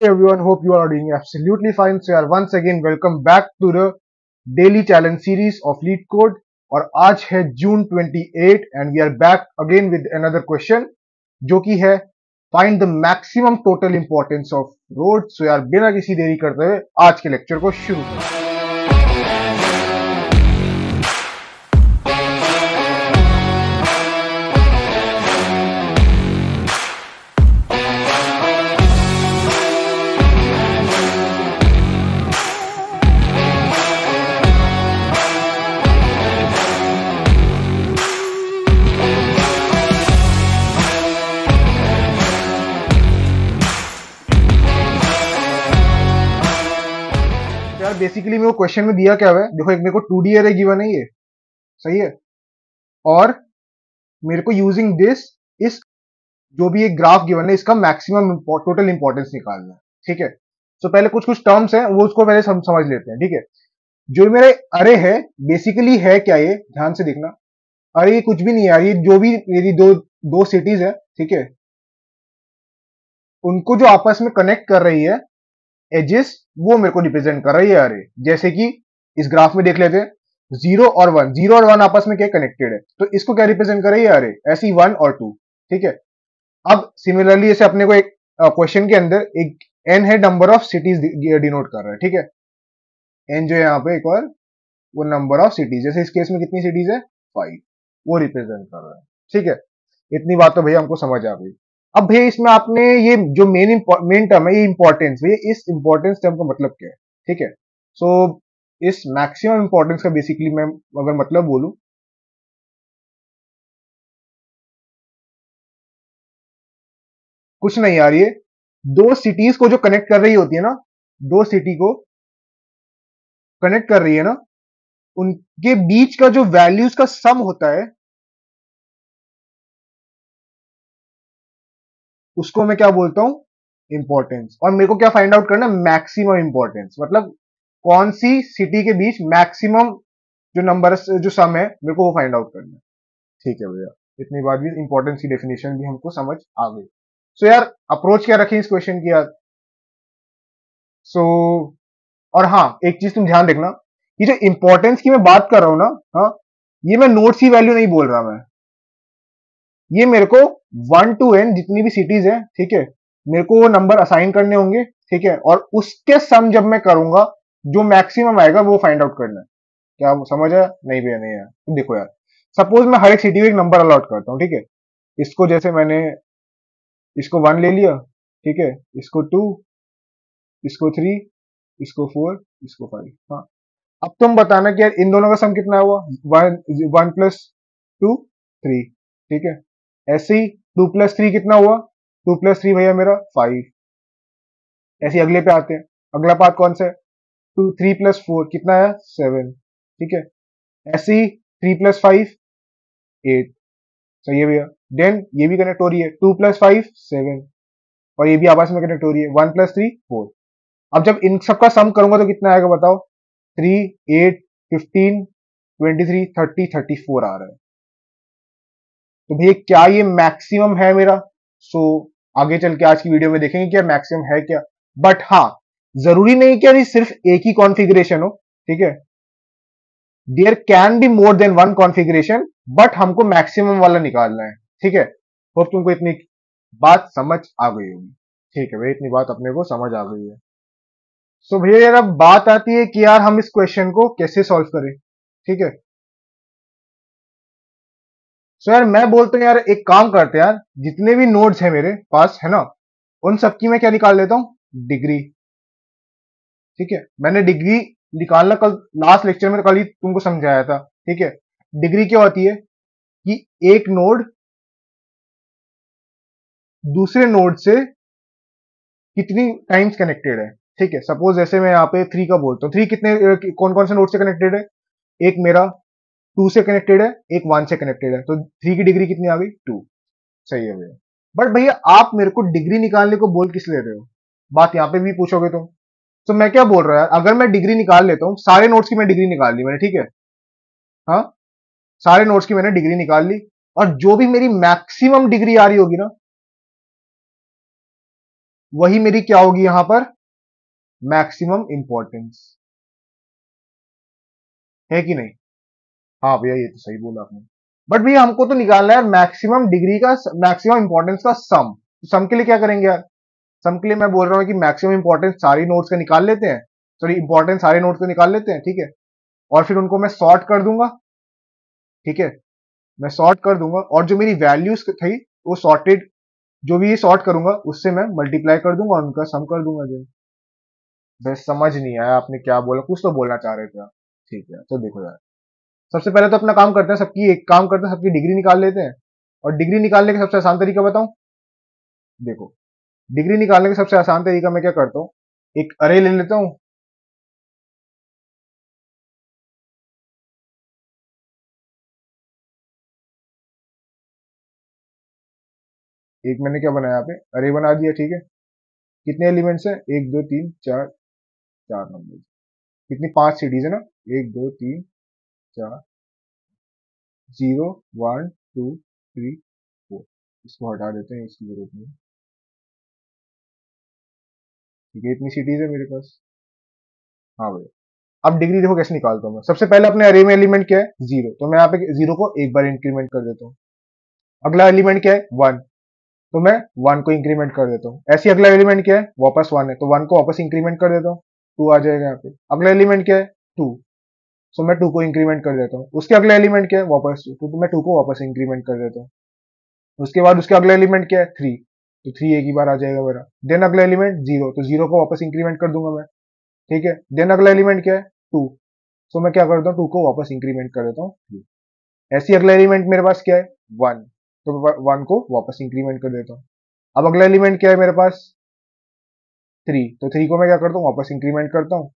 Hey everyone, hope you are doing absolutely fine. So यार once again welcome back to the daily challenge series of Lead Code. और आज है जून 28 and we are back again with another question जो कि है find the maximum total importance of road. So यार बिना किसी देरी करते हुए आज के लेक्चर को शुरू करते हैं. यार बेसिकली मेरे को क्वेश्चन में दिया क्या हुआ है, देखो एक मेरे को 2D एरे गिवन है, ये सही है, और मेरे को यूजिंग दिस इस जो भी एक ग्राफ गिवन है इसका मैक्सिमम टोटल इंपॉर्टेंस निकालना है. ठीक है, तो पहले कुछ कुछ टर्म्स हैं वो उसको पहले समझ लेते हैं. ठीक है, जो मेरे अरे है बेसिकली है क्या, ये ध्यान से देखना. अरे ये कुछ भी नहीं है यार, ये जो भी मेरी दो दो सिटीज है, ठीक है, उनको जो आपस में कनेक्ट कर रही है एजेस, वो मेरे को रिप्रेजेंट कर रही है अरे. जैसे कि इस ग्राफ में देख लेते हैं, 0 और 1 आपस में क्या कनेक्टेड है, तो इसको क्या रिप्रेजेंट कर रही है अरे, ऐसी 1 और 2. ठीक है, अब सिमिलरली जैसे अपने को एक क्वेश्चन के अंदर एक एन है, नंबर ऑफ सिटीज डिनोट कर रहा है. ठीक है, एन जो है यहाँ पे एक और वो नंबर ऑफ सिटीज, जैसे इस केस में कितनी सिटीज है 5, वो रिप्रेजेंट कर रहा है. ठीक है, इतनी बात तो भैया हमको समझ आ गई. अब भैया इसमें आपने ये जो मेन टर्म है ये इंपॉर्टेंस, भैया इस इंपॉर्टेंस टर्म का मतलब क्या है. ठीक है, सो इस मैक्सिमम इंपॉर्टेंस का बेसिकली मैं अगर मतलब बोलूं, कुछ नहीं यार, ये दो सिटीज को जो कनेक्ट कर रही होती है ना, दो सिटी को कनेक्ट कर रही है ना, उनके बीच का जो वैल्यूज का सम होता है उसको मैं क्या बोलता हूं, इंपॉर्टेंस. और मेरे को क्या फाइंड आउट करना है, मैक्सिमम इंपॉर्टेंस, मतलब कौन सी सिटी के बीच मैक्सिमम जो नंबर जो सम है मेरे को वो फाइंड आउट करना है. ठीक है भैया, इतनी बात भी, इंपॉर्टेंस की डेफिनेशन भी हमको समझ आ गई. सो यार अप्रोच क्या रखें इस क्वेश्चन की यार. सो और हाँ, एक चीज तुम ध्यान देखना, ये जो इंपॉर्टेंस की मैं बात कर रहा हूं ना, हाँ, ये मैं नोट्स की वैल्यू नहीं बोल रहा, मैं ये मेरे को 1 to n जितनी भी सिटीज है, ठीक है, मेरे को वो नंबर असाइन करने होंगे. ठीक है, और उसके सम जब मैं करूंगा जो मैक्सिमम आएगा वो फाइंड आउट करना है. क्या समझ आया? नहीं भैया नहीं आया. तो देखो यार, सपोज मैं हर एक सिटी को एक नंबर अलॉट करता हूँ. ठीक है, इसको जैसे मैंने इसको 1 ले लिया, ठीक है, इसको 2, इसको 3, इसको 4, इसको 5. हाँ, अब तुम बताना कि यार इन दोनों का सम कितना हुआ, 1 1 + 2 3. ठीक है, ऐसे ही 2 + 3 कितना हुआ, 2 + 3 भैया मेरा 5. ऐसे ही अगले पे आते हैं, अगला पार्ट कौन सा है, 3 + 4 कितना है 7. ठीक है, ऐसे ही 3 + 5 8. सही है भैया. देन ये भी कनेक्ट हो रही है, 2 + 5 7, और ये भी आपस में कनेक्ट हो रही है, 1 + 3 4. अब जब इन सबका सम करूंगा तो कितना आएगा बताओ, 3 8 15 23 30 34 आ रहा है. तो भैया क्या ये मैक्सिमम है मेरा? सो आगे चल के आज की वीडियो में देखेंगे क्या मैक्सिमम है क्या. बट हाँ, जरूरी नहीं कि ये सिर्फ एक ही कॉन्फ़िगरेशन हो. ठीक है, there can be more than one configuration, but हमको मैक्सिमम वाला निकालना है. ठीक है, होप तुमको इतनी बात समझ आ गई होगी. ठीक है भाई, इतनी बात अपने को समझ आ गई है. सो भैया यार अब बात आती है कि यार हम इस क्वेश्चन को कैसे सॉल्व करें. ठीक है, सो यार मैं बोलता हूँ यार एक काम करते हैं यार, जितने भी नोड्स हैं मेरे पास है ना, उन सबकी मैं क्या निकाल लेता हूँ, डिग्री. ठीक है, मैंने डिग्री निकालना कल लास्ट लेक्चर में तो कल ही तुमको समझाया था. ठीक है, डिग्री क्या होती है कि एक नोड दूसरे नोड से कितनी टाइम्स कनेक्टेड है. ठीक है, सपोज जैसे मैं यहाँ पे 3 का बोलता हूँ, 3 कितने कौन कौन से नोड से कनेक्टेड है, एक मेरा 2 से कनेक्टेड है, एक 1 से कनेक्टेड है, तो 3 की डिग्री कितनी आ गई 2. सही है भैया. बट भैया आप मेरे को डिग्री निकालने को बोल किस ले रहे हो, बात यहाँ पे भी पूछोगे तुम. तो मैं क्या बोल रहा है, अगर मैं डिग्री निकाल लेता हूँ, सारे नोट्स की मैं डिग्री निकाल ली मैंने. ठीक है, हाँ, सारे नोट्स की मैंने डिग्री निकाल ली, और जो भी मेरी मैक्सिमम डिग्री आ रही होगी ना, वही मेरी क्या होगी यहां पर, मैक्सिमम इंपॉर्टेंस, है कि नहीं? हाँ भैया ये तो सही बोला आपने। बट भैया हमको तो निकालना है मैक्सिमम डिग्री का, मैक्सिमम इंपॉर्टेंस का सम। सम के लिए क्या करेंगे यार? सम के लिए मैं बोल रहा हूँ कि मैक्सिमम इंपॉर्टेंस सारी नोट्स का निकाल लेते हैं, सॉरी इंपॉर्टेंस सारे नोट्स का निकाल लेते हैं, ठीक है, और फिर उनको मैं सॉर्ट कर दूंगा, ठीक है, मैं सॉर्ट कर दूंगा, और जो मेरी वैल्यूज थी वो सॉर्टेड, जो भी ये सॉर्ट करूंगा उससे मैं मल्टीप्लाई कर दूंगा और उनका सम कर दूंगा। जो बस समझ नहीं आया आपने क्या बोला, कुछ तो बोलना चाह रहे थे आप। ठीक है तो देखो यार, सबसे पहले तो अपना काम करते हैं, सबकी एक काम करते हैं, सबकी डिग्री निकाल लेते हैं। और डिग्री निकालने का सबसे आसान तरीका बताऊं? देखो, डिग्री निकालने का सबसे आसान तरीका मैं क्या करता हूं, एक अरे ले लेता हूं। एक मैंने क्या बनाया यहाँ पे, अरे बना दिया, ठीक है। कितने एलिमेंट्स है, एक दो तीन चार, चार नंबर, कितनी, पांच सीरीज है ना, एक दो तीन चार, zero one two three four, इसको हटा देते हैं, इसकी जरूरत नहीं है। ठीक है, इतनी सीरीज है मेरे पास। हाँ भैया, अब डिग्री देखो कैसे निकालता हूँ मैं। सबसे पहले अपने अरे में एलिमेंट क्या है, जीरो, तो मैं यहाँ पे जीरो को एक बार इंक्रीमेंट कर देता हूँ। अगला एलिमेंट क्या है, वन, तो मैं वन को इंक्रीमेंट कर देता हूँ। ऐसे अगला एलिमेंट क्या है, वापस वन है, तो वन को वापस इंक्रीमेंट कर देता हूँ, टू आ जाएगा यहाँ पे। अगला एलिमेंट क्या है, टू, सो मैं टू को इंक्रीमेंट कर देता हूँ। उसके अगला एलिमेंट क्या है, वापस टू, तो मैं टू को वापस इंक्रीमेंट कर देता हूँ। उसके बाद उसके अगला एलिमेंट क्या है, थ्री, तो थ्री एक ही बार आ जाएगा मेरा। देन अगला एलिमेंट जीरो, तो जीरो को वापस इंक्रीमेंट कर दूंगा मैं, ठीक है। देन अगला एलिमेंट क्या है, टू, सो मैं क्या करता हूँ, टू को वापस इंक्रीमेंट कर देता हूँ थ्री। ऐसी अगला एलिमेंट मेरे पास क्या है, वन, तो वन को वापस इंक्रीमेंट कर देता हूँ। अब अगला एलिमेंट क्या है मेरे पास, थ्री, तो थ्री को मैं क्या करता हूँ, वापस इंक्रीमेंट करता हूँ।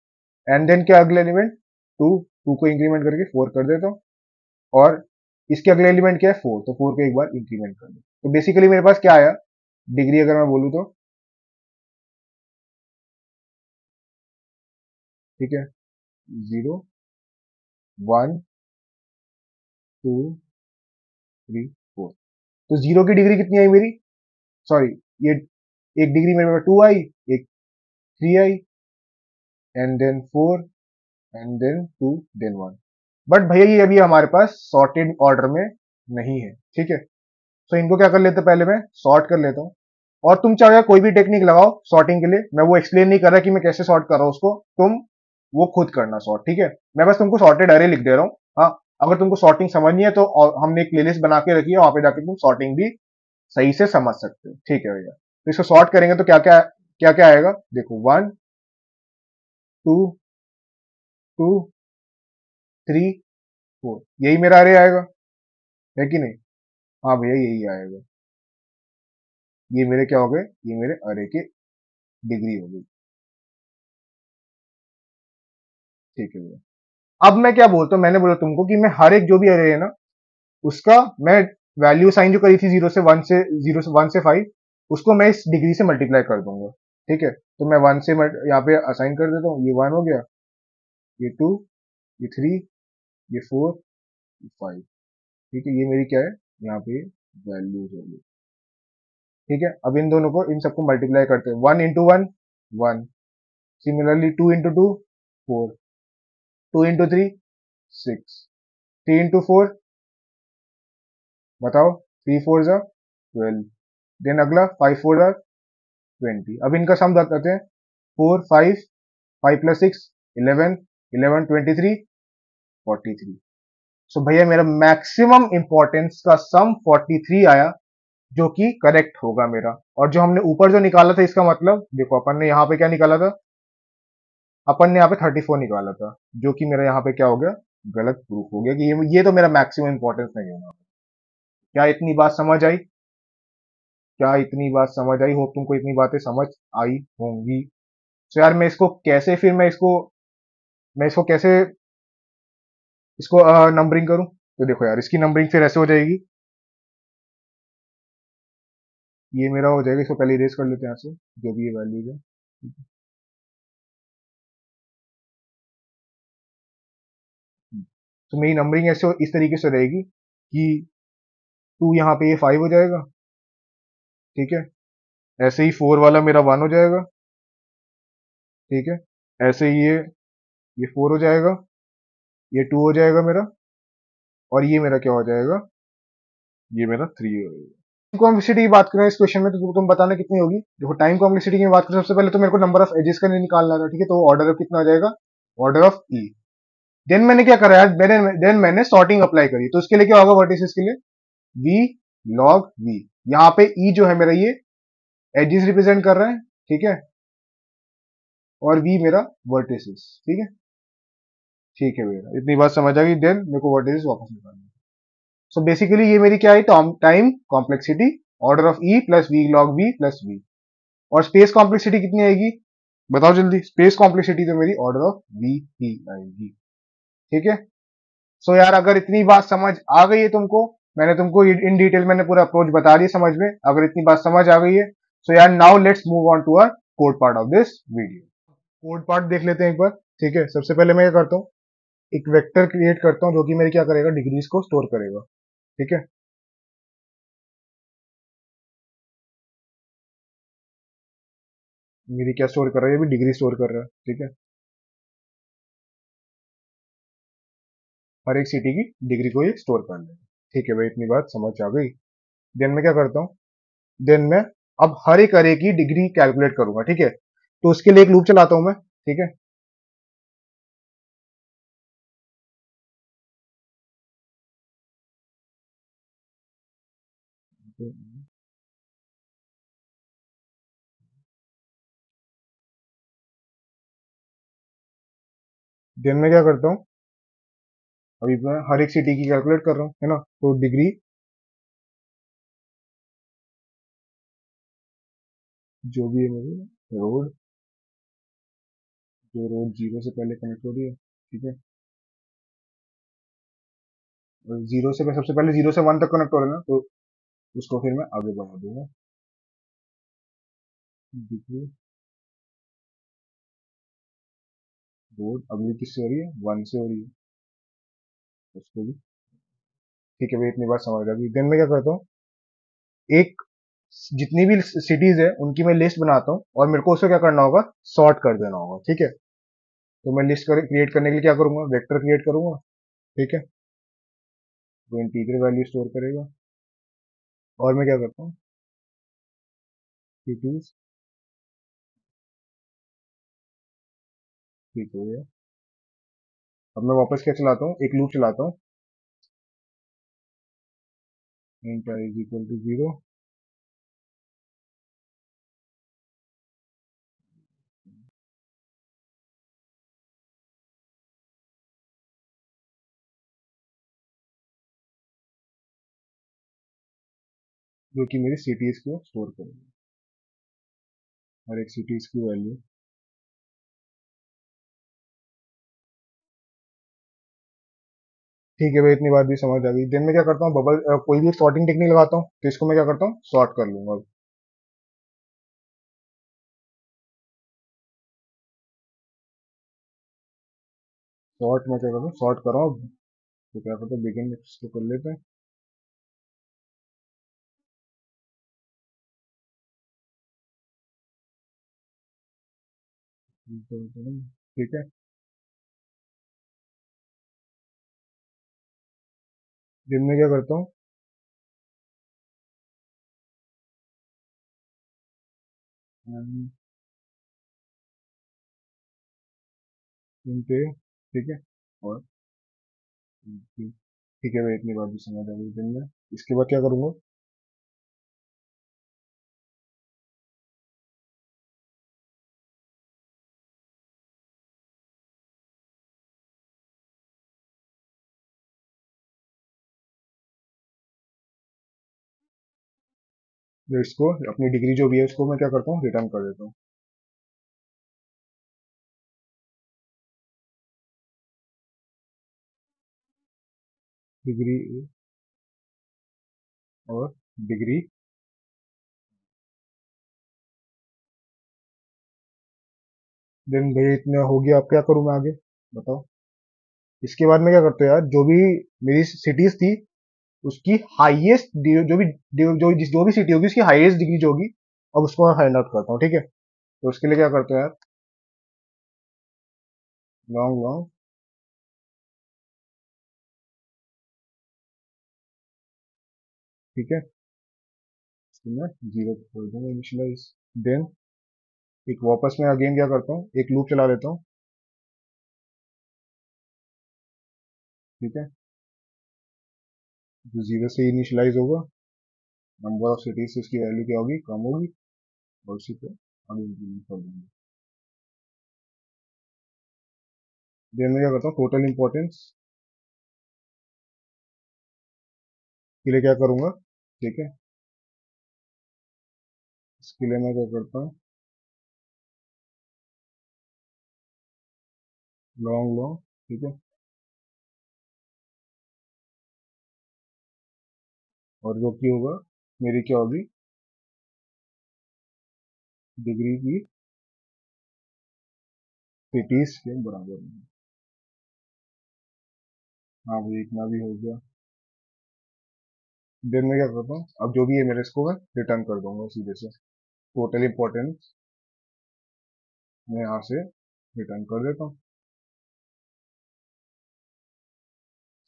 एंड देन क्या अगला एलिमेंट, टू, टू को इंक्रीमेंट करके फोर कर देता हूँ। और इसके अगले एलिमेंट क्या है, फोर, तो फोर को एक बार इंक्रीमेंट कर दो। तो बेसिकली मेरे पास क्या आया, डिग्री अगर मैं बोलूँ तो, ठीक है, zero one two three four, तो जीरो की डिग्री कितनी आई मेरी, सॉरी, ये एक डिग्री मेरे पास टू आई, एक three I, and then four, and then two, then one. But भैया ये अभी हमारे पास सॉर्टेड ऑर्डर में नहीं है, ठीक है। तो इनको क्या कर लेते हैं, पहले मैं सॉर्ट कर लेता हूँ। और तुम चाहे कोई भी टेक्निक लगाओ सॉर्टिंग के लिए, मैं वो एक्सप्लेन नहीं कर रहा कि मैं कैसे सॉर्ट कर रहा हूँ उसको, तुम वो खुद करना सॉर्ट, ठीक है। मैं बस तुमको सॉर्टेड अरे लिख दे रहा हूँ। हाँ, अगर तुमको सॉर्टिंग समझनी है तो हमने एक प्लेलिस्ट बना के रखी है, वहां पे जाके तुम सॉर्टिंग भी सही से समझ सकते हो, ठीक है भैया। तो इसको सॉर्ट करेंगे तो क्या क्या आएगा, देखो, one two two three four, यही मेरा अरे आएगा, है कि नहीं? हाँ भैया यही आएगा। ये मेरे क्या हो गए, ये मेरे अरे के डिग्री हो गई, ठीक है भैया। अब मैं क्या बोलता हूँ, मैंने बोला तुमको कि मैं हर एक जो भी अरे है ना, उसका मैं वैल्यू साइन जो करी थी जीरो से वन से फाइव, उसको मैं इस डिग्री से मल्टीप्लाई कर दूंगा, ठीक है। तो मैं वन से यहाँ पे असाइन कर देता हूँ, ये वन हो गया, ये टू, ये थ्री, ये फोर, ये फाइव, ठीक है। ये मेरी क्या है, यहाँ पे वैल्यूज होगी, ठीक है। अब इन दोनों को, इन सबको मल्टीप्लाई करते हैं, one into one, one, similarly two into two, four, two into three, six, three into four, बताओ, थ्री फोर जा ट्वेल्व, देन अगला फाइव फोर जा ट्वेंटी। अब इनका सम करते हैं, four five, five plus six, eleven, eleven twenty three, forty three. So भैया मेरा मैक्सिमम इंपॉर्टेंस का सम फोर्टी थ्री आया, जो कि करेक्ट होगा मेरा। और जो हमने ऊपर जो निकाला था, इसका मतलब देखो, अपन ने यहाँ पे क्या निकाला था, अपन ने यहाँ पे थर्टी फोर निकाला था, जो कि मेरा यहाँ पे क्या हो गया, गलत प्रूफ हो गया कि ये तो मेरा मैक्सिमम इंपॉर्टेंस नहीं होगा। क्या इतनी बात समझ आई? क्या इतनी बात समझ आई? होप तुमको इतनी बातें समझ आई होंगी। तो यार मैं इसको कैसे, फिर मैं इसको कैसे इसको नंबरिंग करूं? तो देखो यार, इसकी नंबरिंग फिर ऐसे हो जाएगी, ये मेरा हो जाएगा, इसको पहले इरेज कर लेते हैं यहाँ से, जो भी ये वैल्यूज है। तो मेरी नंबरिंग ऐसे इस तरीके से रहेगी कि टू यहाँ पे ये फाइव हो जाएगा, ठीक है। ऐसे ही 4 वाला मेरा 1 हो जाएगा, ठीक है। ऐसे ही ये 4 हो जाएगा, ये 2 हो जाएगा मेरा, और ये मेरा क्या हो जाएगा, ये मेरा 3 हो जाएगा। कॉम्प्लेक्सिटी की बात करें इस क्वेश्चन में, तो तुम बताना कितनी होगी। देखो टाइम कॉम्प्लेक्सिटी की बात करें, सबसे पहले तो मेरे को नंबर ऑफ एजेस का निकालना था, ठीक है। तो ऑर्डर ऑफ कितना हो जाएगा, ऑर्डर ऑफ ई। देन मैंने क्या करा यार, मैंने सॉर्टिंग अप्लाई करी, तो उसके लिए क्या होगा, वर्टिसेस के लिए v log v। यहाँ पे e जो है मेरा, ये एजेस रिप्रेजेंट कर रहा है, ठीक है, और v मेरा वर्टिसेस, ठीक है भैया, इतनी बात समझ आ गई। देन मेरे को वर्टिसेस वापस निकालना है। सो बेसिकली ये मेरी क्या है, time complexity order of E plus V log V plus V. और स्पेस कॉम्प्लेक्सिटी कितनी आएगी, बताओ जल्दी। स्पेस कॉम्प्लेक्सिटी तो मेरी ऑर्डर ऑफ वी ही आएगी, ठीक है। सो यार अगर इतनी बात समझ आ गई है तुमको, मैंने तुमको इन डिटेल मैंने पूरा अप्रोच बता दिया समझ में, अगर इतनी बात समझ आ गई है, सो यार now let's move on to our code part of this video. Code part देख लेते हैं एक बार, ठीक है। सबसे पहले मैं क्या करता हूँ, एक वेक्टर क्रिएट करता हूँ जो कि मेरी क्या करेगा, डिग्रीज को स्टोर करेगा, ठीक है। मेरी क्या स्टोर कर रहा है, ये भी डिग्री स्टोर कर रहा है, ठीक है। हर एक सिटी की डिग्री को ये स्टोर कर लेगा, ठीक है भाई, इतनी बात समझ आ गई। देन मैं क्या करता हूँ, देन मैं अब हर एक अरे की डिग्री कैलकुलेट करूंगा, ठीक है। तो उसके लिए एक लूप चलाता हूं मैं, ठीक है। देन मैं क्या करता हूँ, अभी मैं हर एक सिटी की कैलकुलेट कर रहा हूँ, है ना। तो डिग्री जो भी है मेरी, रोड, जो रोड जीरो से पहले कनेक्ट हो रही है, ठीक है। और जीरो से, सबसे पहले जीरो से वन तक कनेक्ट हो रहा है ना, तो उसको फिर मैं आगे बढ़ा दूंगा। डिग्री रोड अगली किससे हो रही है, वन से हो रही है, उसको भी, ठीक है भाई, इतनी बात समझ आ गई। देन मैं क्या करता हूँ, एक जितनी भी सिटीज है उनकी मैं लिस्ट बनाता हूँ, और मेरे को उसको क्या करना होगा, सॉर्ट कर देना होगा, ठीक है। तो मैं लिस्ट क्रिएट करने के लिए क्या करूंगा, वेक्टर क्रिएट करूंगा, ठीक है। वो इंटीजर वैल्यू स्टोर करेगा, और मैं क्या करता हूँ, सिटीज, ठीक हो गया। अब मैं वापस क्या चलाता हूँ, एक लूप चलाता हूँ, int I is equal to 0, जो कि मेरी सिटीज को स्टोर करेगा, हर एक सिटीज की वैल्यू। ठीक है भाई, इतनी बात भी समझ आ गई। देन मैं क्या करता हूँ, बबल कोई भी एक सॉर्टिंग टेक्निक लगाता हूँ, तो इसको मैं क्या करता हूँ, सॉर्ट कर लूंगा। सॉर्ट में क्या करता हूँ, सॉर्ट कर रहा हूँ, तो क्या करता हूँ, बिगिन इसको कर लेते हैं, ठीक है। दिन में क्या करता हूँ, इंट ए, ठीक है। और ठीक है भाई, इतनी बात भी समझ आ गई। दिन में इसके बाद क्या करूंगा, जो इसको अपनी डिग्री जो भी है उसको मैं क्या करता हूँ, रिटर्न कर देता हूँ। डिग्री और डिग्री। देन भाई इतना हो गया, अब क्या करूँ मैं आगे, बताओ। इसके बाद मैं क्या करता हूँ यार, जो भी मेरी सिटीज थी उसकी हाईएस्ट जो भी जो भी सिटी होगी उसकी हाईएस्ट डिग्री जो होगी, अब उसको मैं फाइंड आउट करता हूँ, ठीक है। तो उसके लिए क्या करते हैं यार, लॉन्ग लॉन्ग ठीक है, इसको मैं जीरो कर दूंगा इनिशियलाइज। देन एक वापस में अगेन क्या करता हूँ, एक लूप चला लेता हूँ, ठीक है। जो जीरो से इनिशियलाइज होगा, नंबर ऑफ सिटीज से इसकी वैल्यू क्या होगी, कम होगी, और उसी पे आगे इंक्रीमेंट कर देंगे। देन मैं क्या करता हूँ, टोटल इंपॉर्टेंस के लिए क्या करूंगा, ठीक है। इसके लिए मैं क्या करता हूँ, लॉन्ग लॉन्ग ठीक है, और जो की होगा मेरी क्या होगी, डिग्री की सिटीज के बराबर में। हाँ भाई इतना भी हो गया। देन मैं क्या करता हूँ, अब जो भी है मेरे इसको मैं रिटर्न कर दूंगा सीधे से, टोटल इंपॉर्टेंस मैं यहाँ से रिटर्न कर देता हूँ।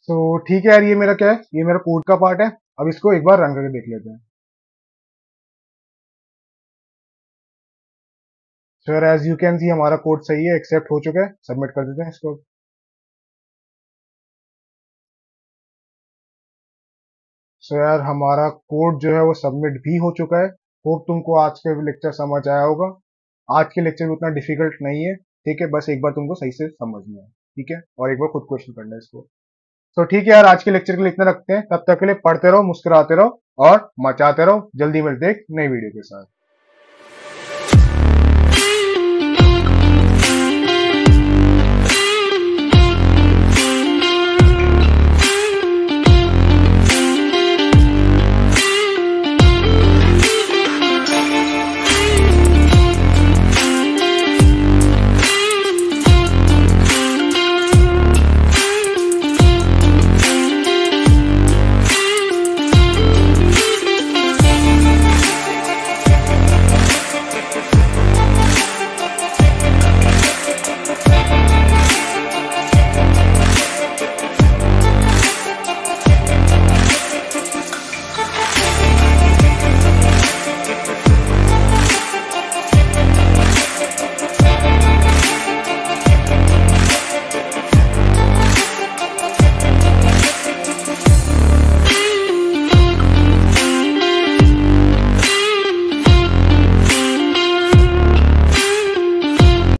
सो ठीक है यार, ये मेरा क्या है, ये मेरा कोड का पार्ट है। अब इसको एक बार रन करके देख लेते हैं। सो यार एज यू कैन सी हमारा कोड सही है, एक्सेप्ट हो चुका है, सबमिट कर देते हैं इसको। सो यार हमारा कोड जो है वो सबमिट भी हो चुका है। होप तुमको आज के लेक्चर समझ आया होगा। आज के लेक्चर में उतना डिफिकल्ट नहीं है, ठीक है, बस एक बार तुमको सही से समझना है, ठीक है, और एक बार खुद क्वेश्चन करना है इसको। तो ठीक है यार, आज के लेक्चर के लिए इतना रखते हैं, तब तक के लिए पढ़ते रहो, मुस्कुराते रहो और मचाते रहो। जल्दी मिलते हैं एक नई वीडियो के साथ।